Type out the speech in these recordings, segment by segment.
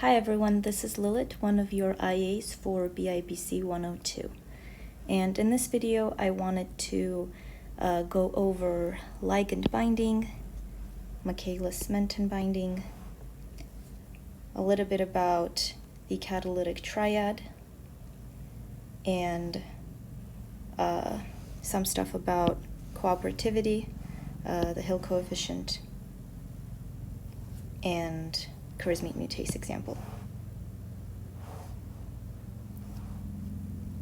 Hi everyone, this is Lilith, one of your IAs for BIBC 102. And in this video, I wanted to go over ligand binding, Michaelis-Menten binding, a little bit about the catalytic triad, and some stuff about cooperativity, the Hill coefficient, and chorismate mutase example.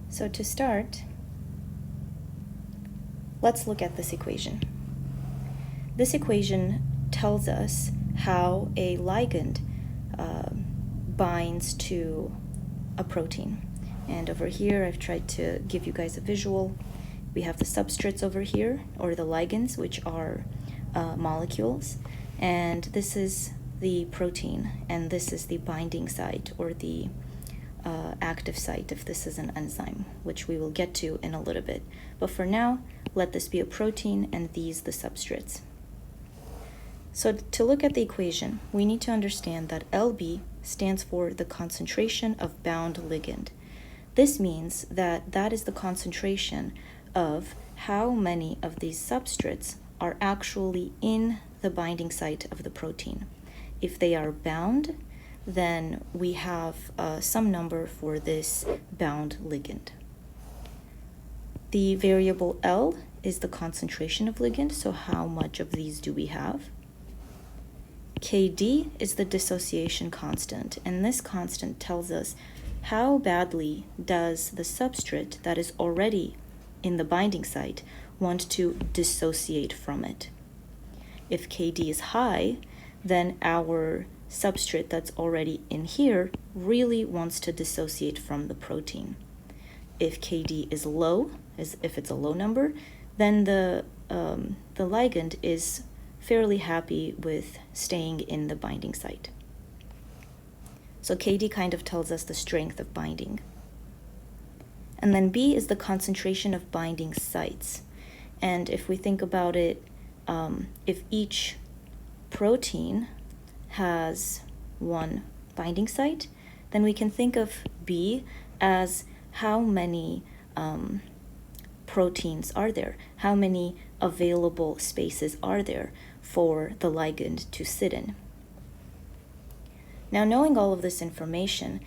So to start, let's look at this equation. This equation tells us how a ligand binds to a protein. And over here, I've tried to give you guys a visual. We have the substrates over here, or the ligands, which are molecules. And this is the protein, and this is the binding site, or the active site, if this is an enzyme, which we will get to in a little bit. But for now, let this be a protein and these the substrates. So to look at the equation, we need to understand that Lb stands for the concentration of bound ligand. This means that that is the concentration of how many of these substrates are actually in the binding site of the protein. If they are bound, then we have some number for this bound ligand. The variable L is the concentration of ligand, so how much of these do we have? Kd is the dissociation constant, and this constant tells us how badly does the substrate that is already in the binding site want to dissociate from it. If Kd is high, then our substrate that's already in here really wants to dissociate from the protein. If Kd is low, if it's a low number, then the ligand is fairly happy with staying in the binding site. So Kd kind of tells us the strength of binding. And then B is the concentration of binding sites. And if we think about it, if each protein has one binding site, then we can think of B as how many proteins are there, how many available spaces are there for the ligand to sit in. Now, knowing all of this information,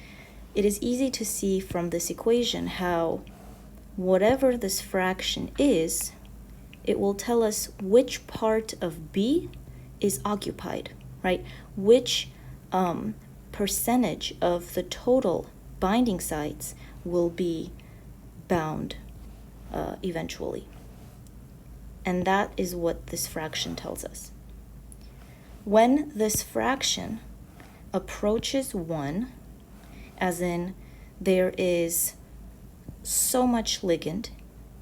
it is easy to see from this equation how whatever this fraction is, it will tell us which part of B is occupied, right? Which percentage of the total binding sites will be bound eventually. And that is what this fraction tells us. When this fraction approaches 1, as in there is so much ligand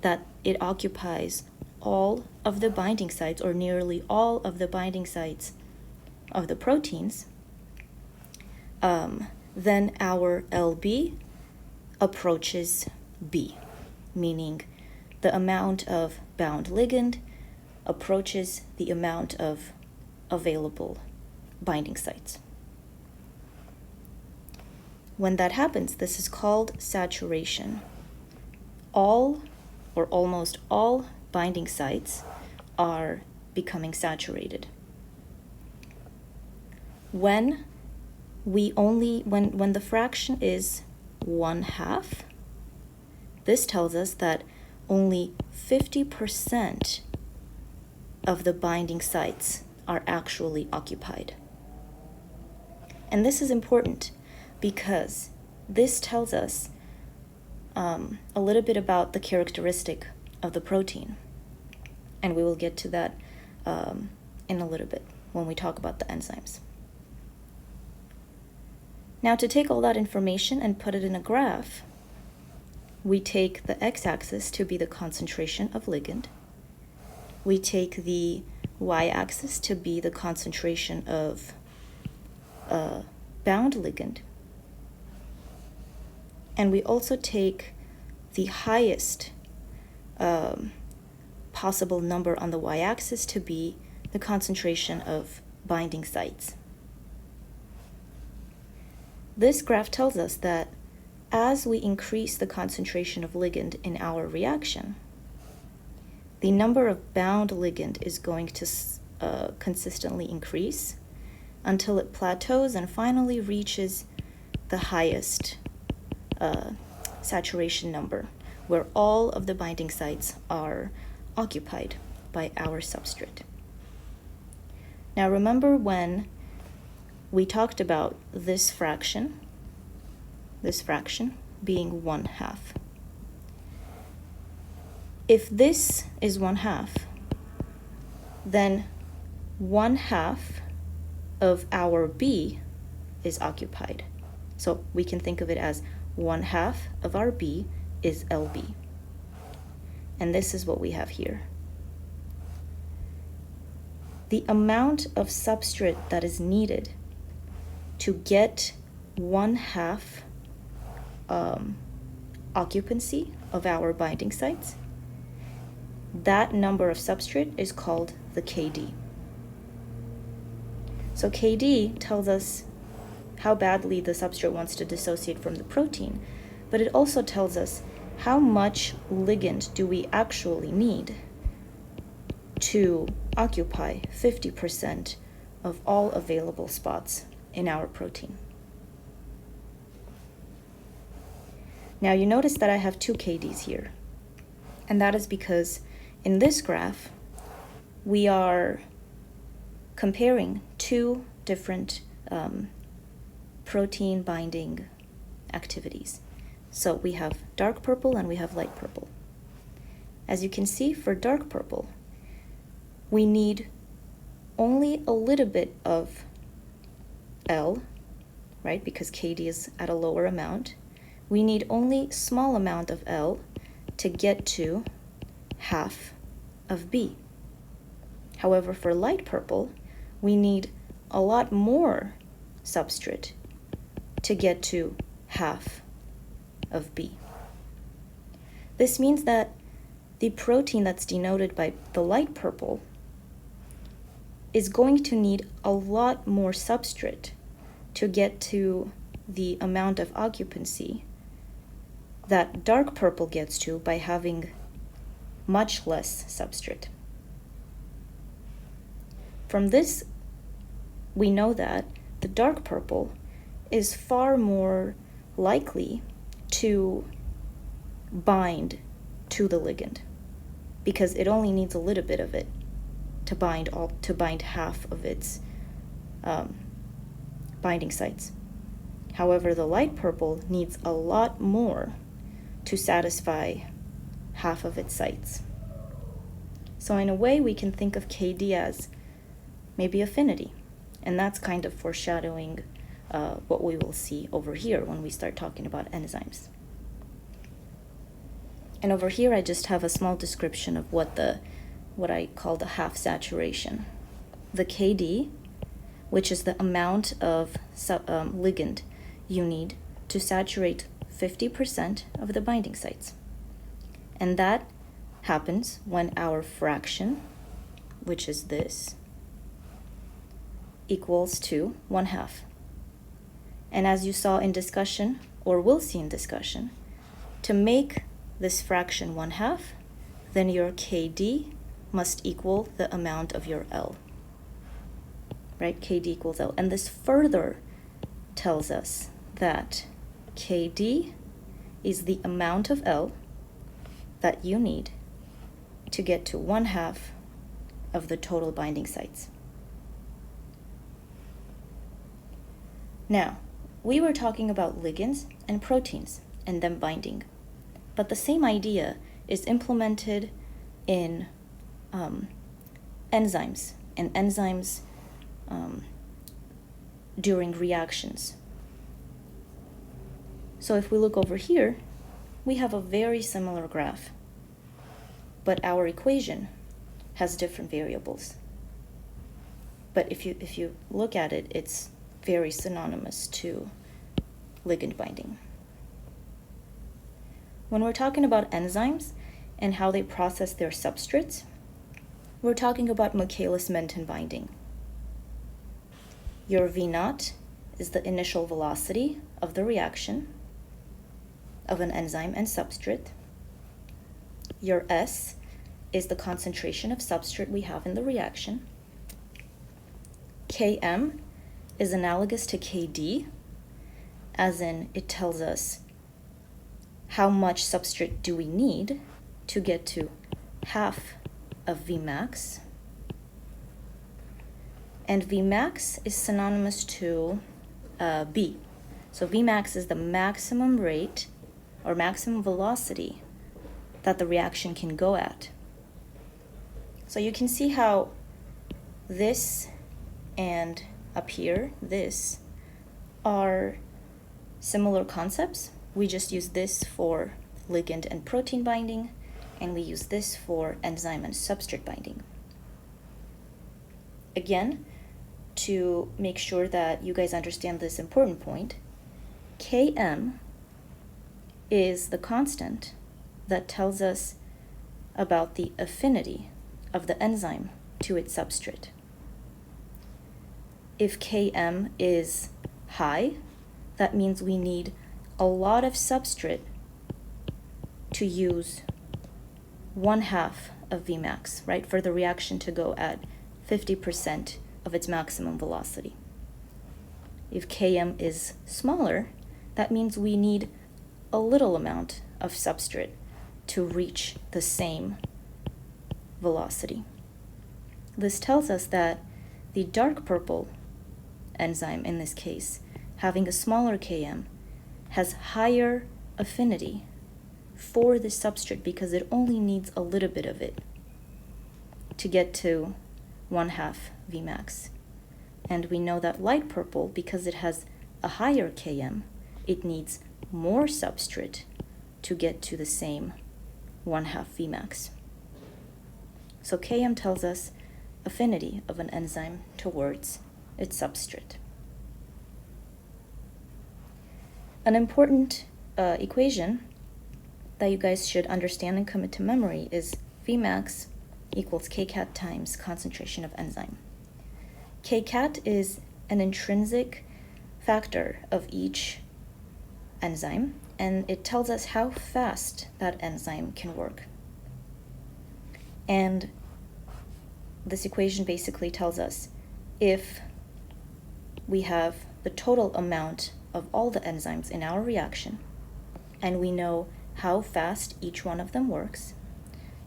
that it occupies all of the binding sites, or nearly all of the binding sites of the proteins, then our Lb approaches B, meaning the amount of bound ligand approaches the amount of available binding sites. When that happens, this is called saturation. All or almost all binding sites are becoming saturated. When the fraction is 1/2, this tells us that only 50% of the binding sites are actually occupied. And this is important because this tells us a little bit about the characteristic of the protein. And we will get to that in a little bit when we talk about the enzymes. Now, to take all that information and put it in a graph, we take the x-axis to be the concentration of ligand. We take the y-axis to be the concentration of bound ligand. And we also take the highest possible number on the y-axis to be the concentration of binding sites. this graph tells us that as we increase the concentration of ligand in our reaction, the number of bound ligand is going to consistently increase until it plateaus and finally reaches the highest saturation number, where all of the binding sites are occupied by our substrate. Now remember when we talked about this fraction being 1/2. If this is 1/2, then 1/2 of our B is occupied. So we can think of it as 1/2 of our B is LB. And this is what we have here. The amount of substrate that is needed to get 1/2 occupancy of our binding sites, that number of substrate is called the KD. So KD tells us how badly the substrate wants to dissociate from the protein, but it also tells us how much ligand do we actually need to occupy 50% of all available spots in our protein. Now you notice that I have two KDs here, and that is because in this graph we are comparing two different protein binding activities. So we have dark purple and we have light purple. As you can see, for dark purple, we need only a little bit of L, right? Because KD is at a lower amount. We need only a small amount of L to get to 1/2 of B. However, for light purple, we need a lot more substrate to get to 1/2 of B. This means that the protein that's denoted by the light purple is going to need a lot more substrate to get to the amount of occupancy that dark purple gets to by having much less substrate. From this, we know that the dark purple is far more likely to bind to the ligand because it only needs a little bit of it to bind 1/2 of its binding sites. However, the light purple needs a lot more to satisfy 1/2 of its sites. So in a way, we can think of KD as maybe affinity, and that's kind of foreshadowing what we will see over here when we start talking about enzymes. And over here, I just have a small description of what I call the half saturation. The KD, which is the amount of ligand you need to saturate 50% of the binding sites. And that happens when our fraction, which is this, equals to 1/2. And as you saw in discussion, or will see in discussion, to make this fraction 1/2, then your KD must equal the amount of your L, right? KD equals L. And this further tells us that KD is the amount of L that you need to get to 1/2 of the total binding sites. Now, we were talking about ligands and proteins and them binding, but the same idea is implemented in enzymes and enzymes during reactions. So if we look over here, we have a very similar graph, but our equation has different variables. But if you look at it, it's very synonymous to ligand binding. When we're talking about enzymes and how they process their substrates, we're talking about Michaelis-Menten binding. Your V0 is the initial velocity of the reaction of an enzyme and substrate. Your S is the concentration of substrate we have in the reaction. Km is analogous to Kd, as in it tells us how much substrate do we need to get to half of Vmax. And Vmax is synonymous to B. So Vmax is the maximum rate or maximum velocity that the reaction can go at. So you can see how this and up here, this, are similar concepts. We just use this for ligand and protein binding, and we use this for enzyme and substrate binding. Again, to make sure that you guys understand this important point, Km is the constant that tells us about the affinity of the enzyme to its substrate. If Km is high, that means we need a lot of substrate to use 1/2 of Vmax, right, for the reaction to go at 50% of its maximum velocity. If Km is smaller, that means we need a little amount of substrate to reach the same velocity. This tells us that the dark purple enzyme, in this case, having a smaller Km, has higher affinity for the substrate because it only needs a little bit of it to get to 1/2 Vmax. And we know that light purple, because it has a higher Km, it needs more substrate to get to the same 1/2 Vmax. So Km tells us affinity of an enzyme towards its substrate. An important equation that you guys should understand and commit to memory is Vmax equals Kcat times concentration of enzyme. Kcat is an intrinsic factor of each enzyme, and it tells us how fast that enzyme can work. And this equation basically tells us if we have the total amount of all the enzymes in our reaction, and we know how fast each one of them works,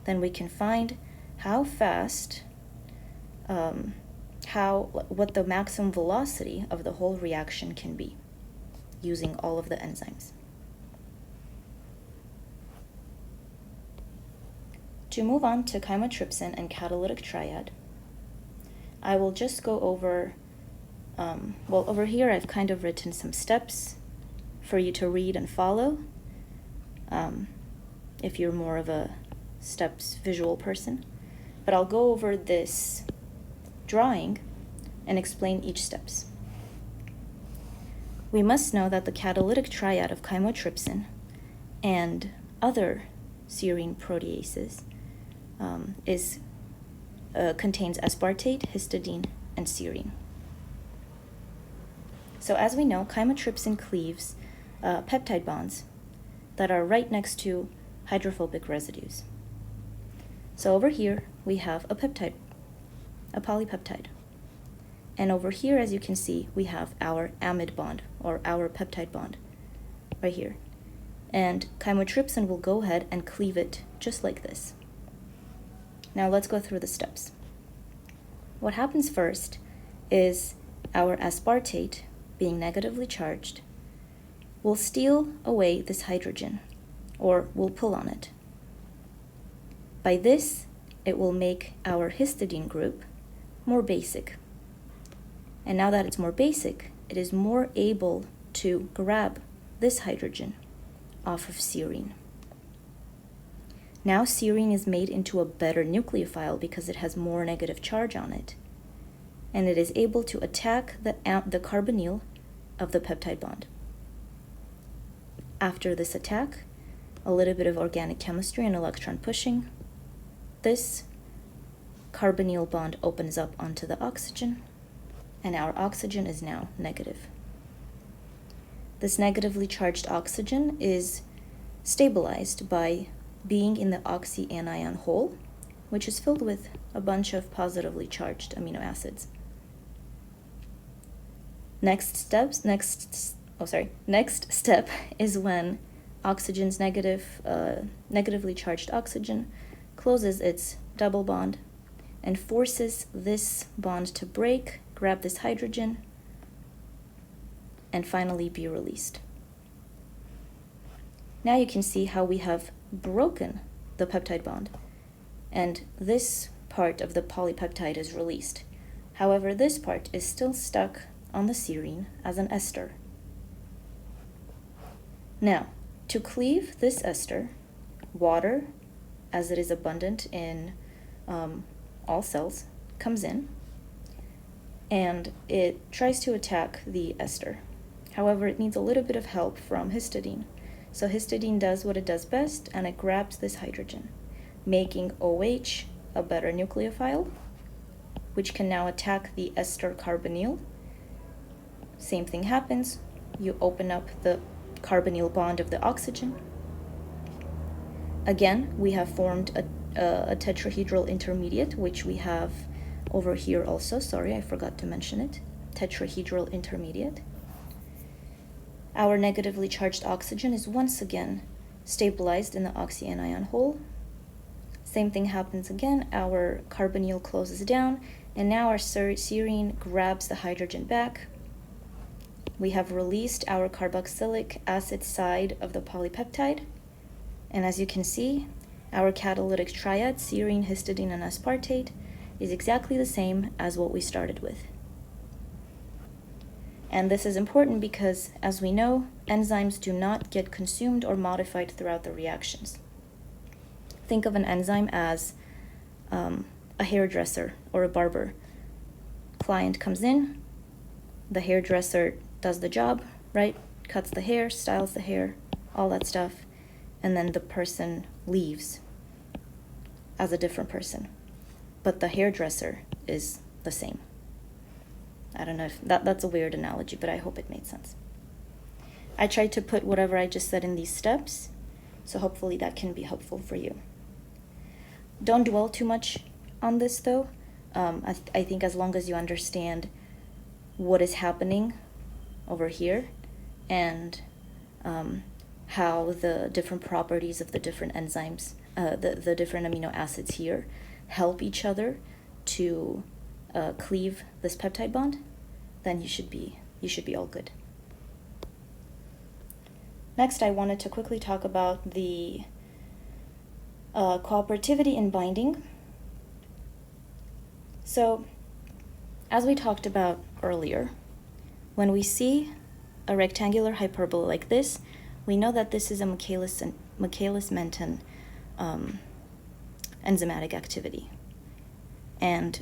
then we can find how fast, what the maximum velocity of the whole reaction can be using all of the enzymes. To move on to chymotrypsin and catalytic triad, I will just go over, over here I've kind of written some steps for you to read and follow, if you're more of a steps visual person. But I'll go over this drawing and explain each steps. We must know that the catalytic triad of chymotrypsin and other serine proteases contains aspartate, histidine, and serine. So as we know, chymotrypsin cleaves peptide bonds that are right next to hydrophobic residues. So over here, we have a peptide, a polypeptide. And over here, as you can see, we have our amide bond, or our peptide bond, right here. And chymotrypsin will go ahead and cleave it just like this. Now let's go through the steps. What happens first is our aspartate, being negatively charged, will steal away this hydrogen, or will pull on it. By this, it will make our histidine group more basic. And now that it's more basic, it is more able to grab this hydrogen off of serine. Now serine is made into a better nucleophile because it has more negative charge on it, and it is able to attack the carbonyl of the peptide bond. After this attack, a little bit of organic chemistry and electron pushing, this carbonyl bond opens up onto the oxygen, and our oxygen is now negative. This negatively charged oxygen is stabilized by being in the oxyanion hole, which is filled with a bunch of positively charged amino acids. Next step is when oxygen's negatively charged oxygen closes its double bond and forces this bond to break, grab this hydrogen, and finally be released. Now you can see how we have broken the peptide bond, and this part of the polypeptide is released. However, this part is still stuck on the serine as an ester. Now, to cleave this ester, water, as it is abundant in all cells, comes in, and it tries to attack the ester. However, it needs a little bit of help from histidine. So histidine does what it does best, and it grabs this hydrogen, making OH a better nucleophile, which can now attack the ester carbonyl. Same thing happens. You open up the carbonyl bond of the oxygen. Again, we have formed a tetrahedral intermediate, which we have over here also. Sorry, I forgot to mention it. Tetrahedral intermediate. Our negatively charged oxygen is once again stabilized in the oxyanion hole. Same thing happens again. Our carbonyl closes down, and now our serine grabs the hydrogen back. We have released our carboxylic acid side of the polypeptide, and as you can see, our catalytic triad, serine, histidine, and aspartate, is exactly the same as what we started with. And this is important because, as we know, enzymes do not get consumed or modified throughout the reactions. Think of an enzyme as a hairdresser or a barber. Client comes in, the hairdresser does the job, right? Cuts the hair, styles the hair, all that stuff, and then the person leaves as a different person. But the hairdresser is the same. I don't know if that's a weird analogy, but I hope it made sense. I tried to put whatever I just said in these steps, so hopefully that can be helpful for you. Don't dwell too much on this, though. I think as long as you understand what is happening over here and how the different properties of the different enzymes, the different amino acids here, help each other to cleave this peptide bond, then you should be all good. Next, I wanted to quickly talk about the cooperativity in binding. So, as we talked about earlier, when we see a rectangular hyperbola like this, we know that this is a Michaelis-Menten enzymatic activity. And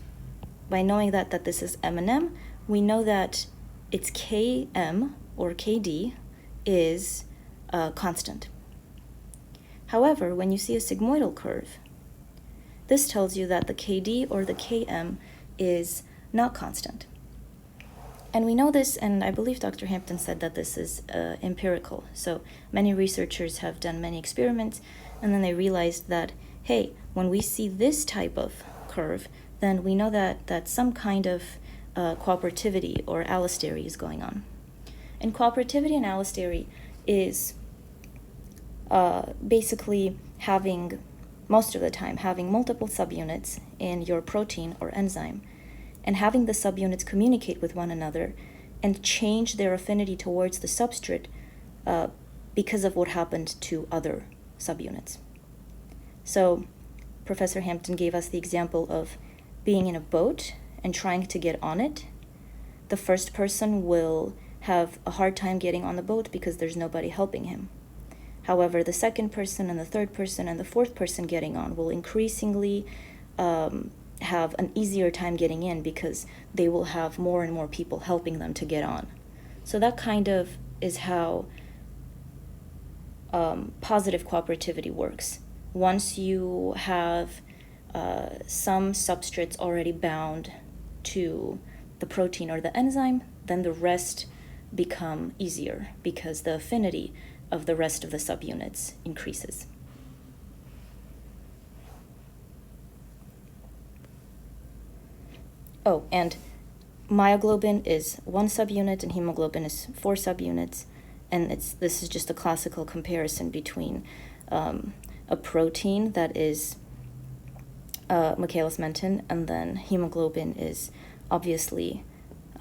by knowing that this is M&M, we know that its Km or Kd is constant. However, when you see a sigmoidal curve, this tells you that the Kd or the Km is not constant. And we know this, and I believe Dr. Hampton said that this is empirical. So many researchers have done many experiments, and then they realized that, hey, when we see this type of curve, then we know that some kind of cooperativity or allostery is going on. And cooperativity and allostery is basically most of the time, having multiple subunits in your protein or enzyme, and having the subunits communicate with one another and change their affinity towards the substrate because of what happened to other subunits. So Professor Hampton gave us the example of being in a boat and trying to get on it. The first person will have a hard time getting on the boat because there's nobody helping him. However, the second person and the third person and the fourth person getting on will increasingly have an easier time getting in because they will have more and more people helping them to get on. So that kind of is how positive cooperativity works. Once you have some substrates already bound to the protein or the enzyme, then the rest become easier because the affinity of the rest of the subunits increases. Oh, and myoglobin is 1 subunit and hemoglobin is 4 subunits, and this is just a classical comparison between a protein that is Michaelis-Menten, and then hemoglobin is obviously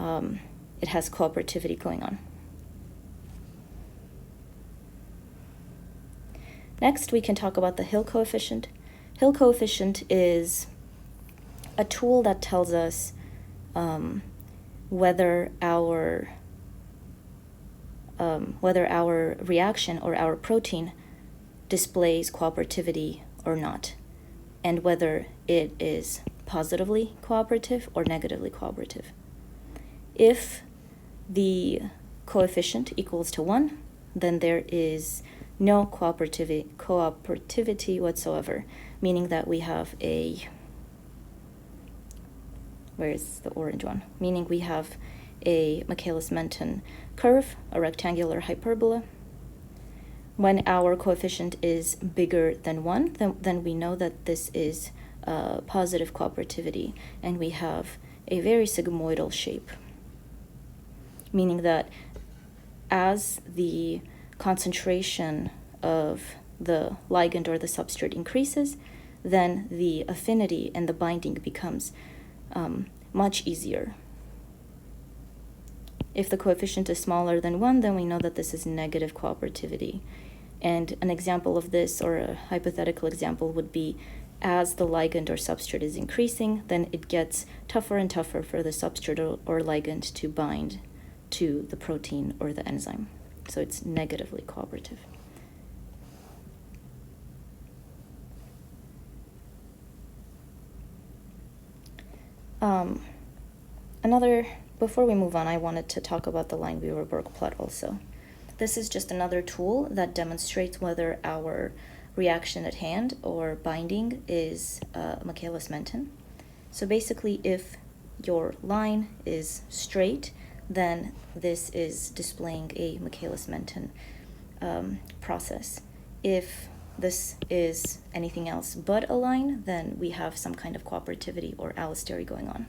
it has cooperativity going on. Next, we can talk about the Hill coefficient. Hill coefficient is a tool that tells us whether our reaction or our protein displays cooperativity or not, and whether it is positively cooperative or negatively cooperative. If the coefficient equals to 1, then there is no cooperativity whatsoever, meaning that we have a, where is the orange one? Meaning we have a Michaelis-Menten curve, a rectangular hyperbola. When our coefficient is bigger than 1, then we know that this is positive cooperativity, and we have a very sigmoidal shape, meaning that as the concentration of the ligand or the substrate increases, then the affinity and the binding becomes much easier. If the coefficient is smaller than 1, then we know that this is negative cooperativity. And an example of this, or a hypothetical example, would be as the ligand or substrate is increasing, then it gets tougher and tougher for the substrate or ligand to bind to the protein or the enzyme. So it's negatively cooperative. Before we move on, I wanted to talk about the Lineweaver-Burk plot also. This is just another tool that demonstrates whether our reaction at hand or binding is Michaelis-Menten. So basically, if your line is straight, then this is displaying a Michaelis-Menten process. If this is anything else but a line, then we have some kind of cooperativity or allostery going on.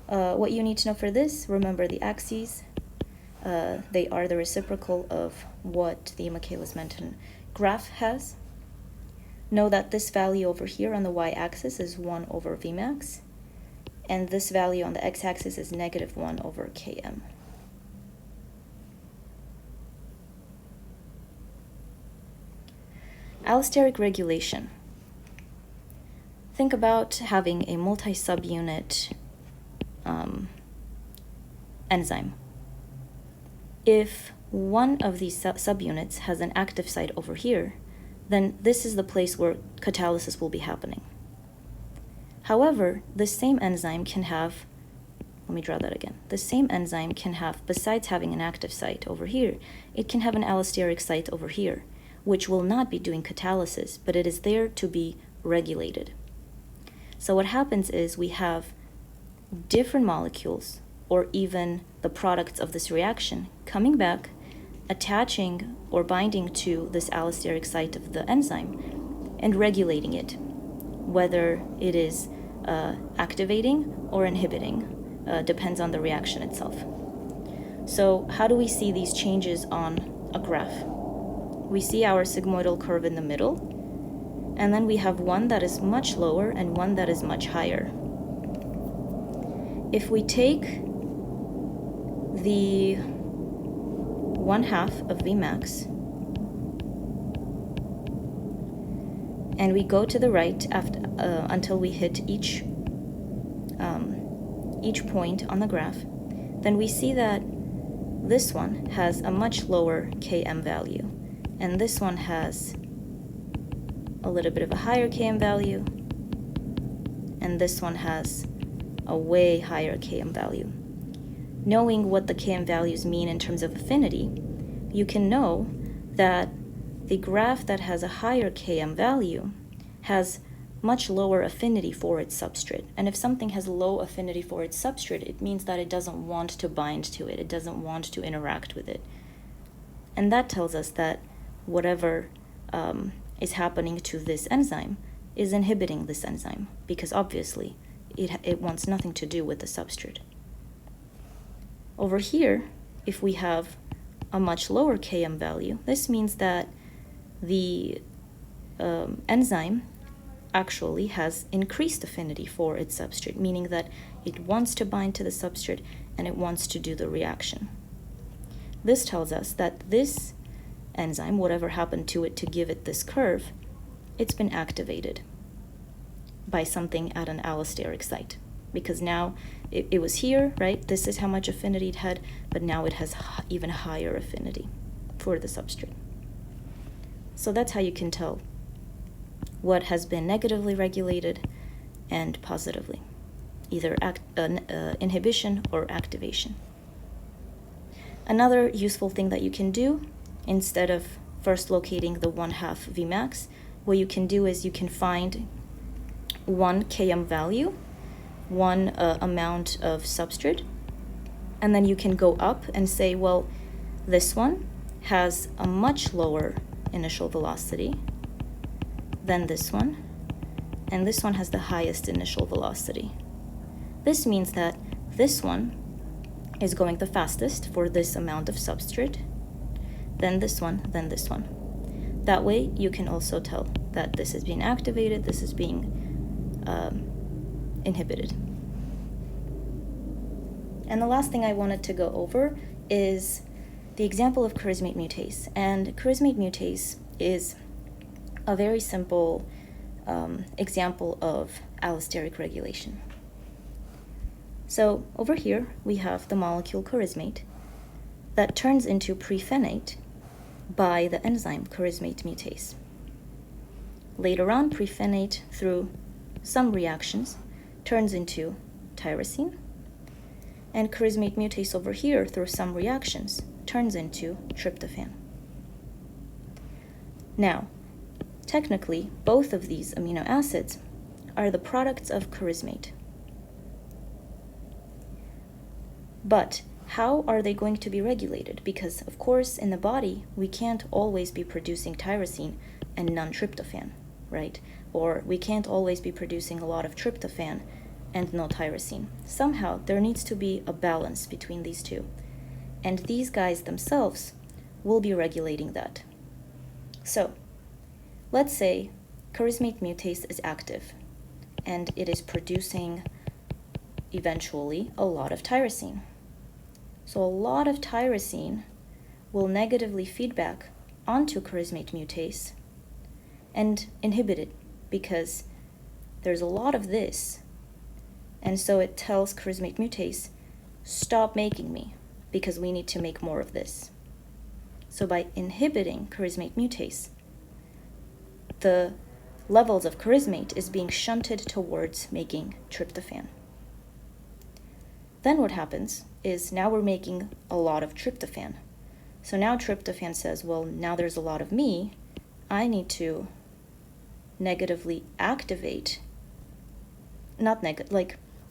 What you need to know for this, remember the axes. They are the reciprocal of what the Michaelis-Menten graph has. Know that this value over here on the y-axis is 1 over Vmax, and this value on the x-axis is negative 1 over Km. Allosteric regulation. Think about having a multi-subunit enzyme. If one of these subunits has an active site over here, then this is the place where catalysis will be happening. However, the same enzyme can have, let me draw that again. The same enzyme can have, besides having an active site over here, it can have an allosteric site over here, which will not be doing catalysis, but it is there to be regulated. So what happens is we have different molecules, or even the products of this reaction, coming back, attaching or binding to this allosteric site of the enzyme, and regulating it, whether it is activating or inhibiting, depends on the reaction itself. So how do we see these changes on a graph? We see our sigmoidal curve in the middle, and then we have one that is much lower and one that is much higher. If we take the 1/2 of Vmax and we go to the right until we hit each point on the graph, then we see that this one has a much lower Km value, and this one has a little bit of a higher Km value, and this one has a way higher Km value. Knowing what the Km values mean in terms of affinity, you can know that the graph that has a higher Km value has much lower affinity for its substrate. And if something has low affinity for its substrate, it means that it doesn't want to bind to it. It doesn't want to interact with it. And that tells us that whatever is happening to this enzyme is inhibiting this enzyme, because obviously it wants nothing to do with the substrate. Over here, if we have a much lower Km value, this means that the enzyme actually has increased affinity for its substrate, meaning that it wants to bind to the substrate and it wants to do the reaction. This tells us that this enzyme, whatever happened to it to give it this curve, it's been activated by something at an allosteric site. Because now it was here, right? This is how much affinity it had, but now it has even higher affinity for the substrate. So that's how you can tell what has been negatively regulated and positively, either inhibition or activation. Another useful thing that you can do, instead of first locating the 1/2 Vmax, what you can do is you can find one Km value, one amount of substrate, and then you can go up and say, well, this one has a much lower initial velocity than this one, and this one has the highest initial velocity. This means that this one is going the fastest for this amount of substrate, then this one, then this one. That way you can also tell that this is being activated, this is being inhibited. And the last thing I wanted to go over is the example of chorismate mutase. And chorismate mutase is a very simple example of allosteric regulation. So over here we have the molecule chorismate that turns into prephenate by the enzyme chorismate mutase. Later on, prephenate, through some reactions, turns into tyrosine, and chorismate mutase over here, through some reactions, turns into tryptophan. Now, technically, both of these amino acids are the products of chorismate. But how are they going to be regulated? Because, of course, in the body, we can't always be producing tyrosine and none tryptophan, right? Or we can't always be producing a lot of tryptophan and no tyrosine. Somehow, there needs to be a balance between these two. And these guys themselves will be regulating that. So, let's say chorismate mutase is active, and it is producing, eventually, a lot of tyrosine. So a lot of tyrosine will negatively feedback onto chorismate mutase and inhibit it, because there's a lot of this. And so it tells chorismate mutase, stop making me, because we need to make more of this. So by inhibiting chorismate mutase, the levels of chorismate is being shunted towards making tryptophan. Then what happens is now we're making a lot of tryptophan. So now tryptophan says, well, now there's a lot of me, I need to negatively activate,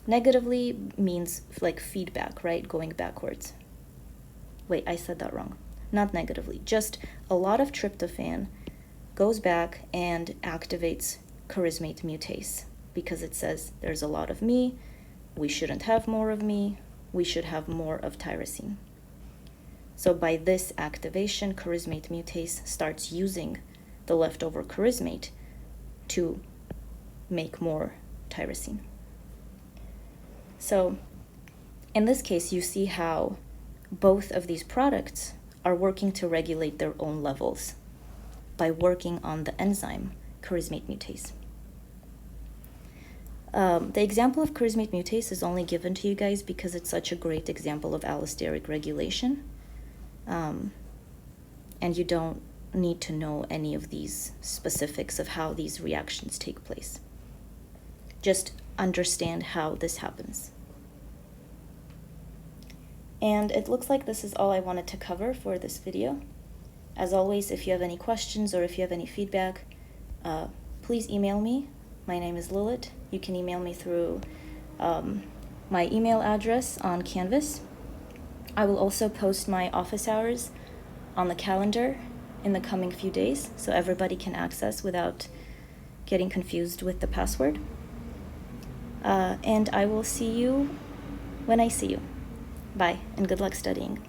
negatively means like feedback, right? Going backwards. Wait, I said that wrong. Not negatively, just a lot of tryptophan goes back and activates chorismate mutase, because it says there's a lot of me, we shouldn't have more of me, we should have more of tyrosine. So by this activation, chorismate mutase starts using the leftover chorismate to make more tyrosine. So in this case, you see how both of these products are working to regulate their own levels by working on the enzyme chorismate mutase. The example of chorismate mutase is only given to you guys because it's such a great example of allosteric regulation. And you don't need to know any of these specifics of how these reactions take place. Just understand how this happens. And it looks like this is all I wanted to cover for this video. As always, if you have any questions or if you have any feedback, please email me. My name is Lilith. You can email me through my email address on Canvas. I will also post my office hours on the calendar in the coming few days, so everybody can access without getting confused with the password. And I will see you when I see you. Bye, and good luck studying.